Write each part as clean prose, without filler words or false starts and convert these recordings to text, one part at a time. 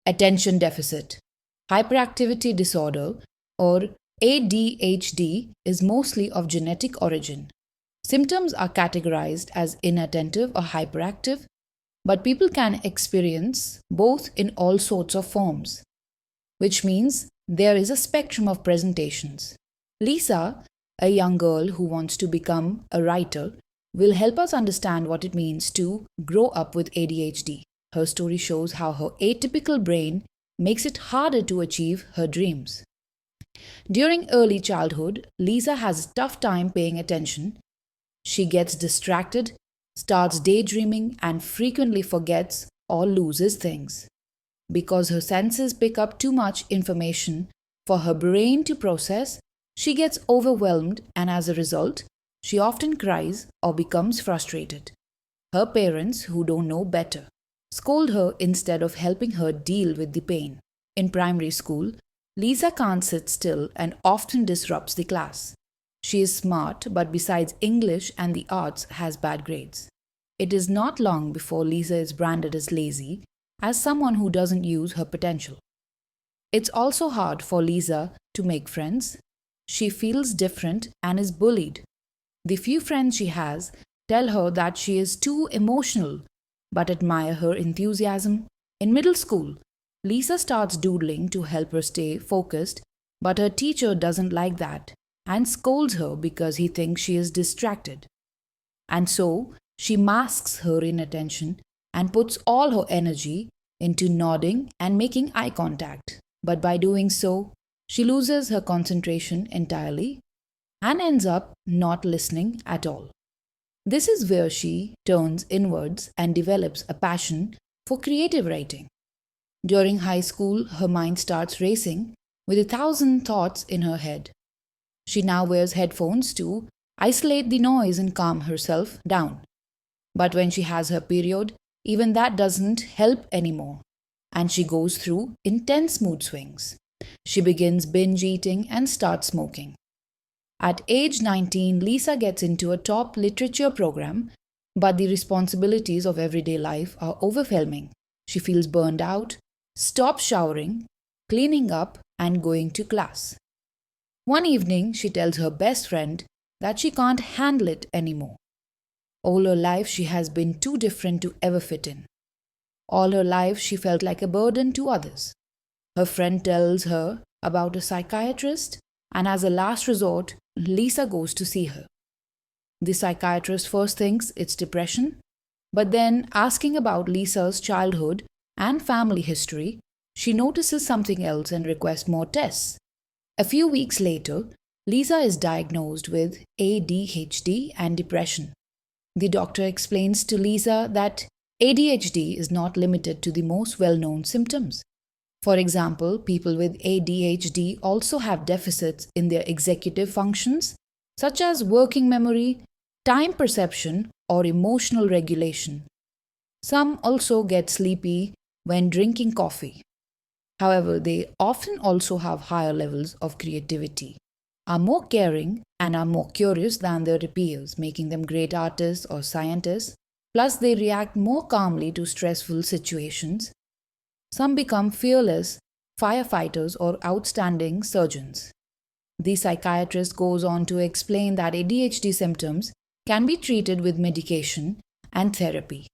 attention deficit, hyperactivity disorder, or ADHD is mostly of genetic origin. Symptoms are categorized as inattentive or hyperactive, but people can experience both in all sorts of forms, which means there is a spectrum of presentations. Lisa, a young girl who wants to become a writer, will help us understand what it means to grow up with ADHD. Her story shows how her atypical brain makes it harder to achieve her dreams. During early childhood, Lisa has a tough time paying attention. She gets distracted, starts daydreaming, and frequently forgets or loses things. Because her senses pick up too much information for her brain to process, she gets overwhelmed, and as a result, she often cries or becomes frustrated. Her parents, who don't know better, scold her instead of helping her deal with the pain. In primary school, Lisa can't sit still and often disrupts the class. She is smart, but besides English and the arts, has bad grades. It is not long before Lisa is branded as lazy, as someone who doesn't use her potential. It's also hard for Lisa to make friends. She feels different and is bullied. The few friends she has tell her that she is too emotional, but admire her enthusiasm. In middle school, Lisa starts doodling to help her stay focused, but her teacher doesn't like that and scolds her because he thinks she is distracted. And so, she masks her inattention and puts all her energy into nodding and making eye contact. But by doing so, she loses her concentration entirely and ends up not listening at all. This is where she turns inwards and develops a passion for creative writing. During high school, her mind starts racing with 1,000 thoughts in her head. She now wears headphones to isolate the noise and calm herself down. But when she has her period, even that doesn't help anymore, and she goes through intense mood swings. She begins binge eating and starts smoking. At age 19, Lisa gets into a top literature program, but the responsibilities of everyday life are overwhelming. She feels burned out, stops showering, cleaning up, and going to class. One evening, she tells her best friend that she can't handle it anymore. All her life, she has been too different to ever fit in. All her life, she felt like a burden to others. Her friend tells her about a psychiatrist, and as a last resort, Lisa goes to see her. The psychiatrist first thinks it's depression, but then, asking about Lisa's childhood and family history, she notices something else and requests more tests. A few weeks later, Lisa is diagnosed with ADHD and depression. The doctor explains to Lisa that ADHD is not limited to the most well-known symptoms. For example, people with ADHD also have deficits in their executive functions, such as working memory, time perception, or emotional regulation. Some also get sleepy when drinking coffee. However, they often also have higher levels of creativity, are more caring, and are more curious than their peers, making them great artists or scientists. Plus, they react more calmly to stressful situations. Some become fearless firefighters or outstanding surgeons. The psychiatrist goes on to explain that ADHD symptoms can be treated with medication and therapy,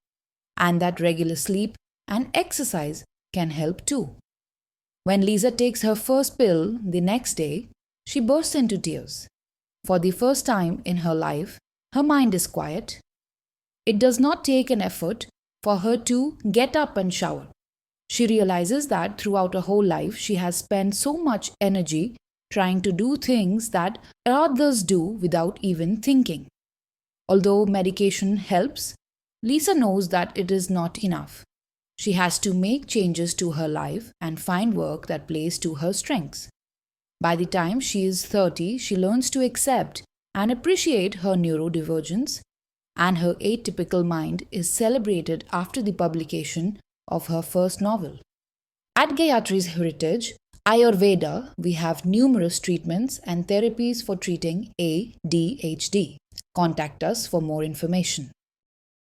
and that regular sleep and exercise can help too. When Lisa takes her first pill the next day, she bursts into tears. For the first time in her life, her mind is quiet. It does not take an effort for her to get up and shower. She realizes that throughout her whole life, she has spent so much energy trying to do things that others do without even thinking. Although medication helps, Lisa knows that it is not enough. She has to make changes to her life and find work that plays to her strengths. By the time she is 30, she learns to accept and appreciate her neurodivergence, and her atypical mind is celebrated after the publication of her first novel. At Gayatri's Heritage, Ayurveda, we have numerous treatments and therapies for treating ADHD. Contact us for more information.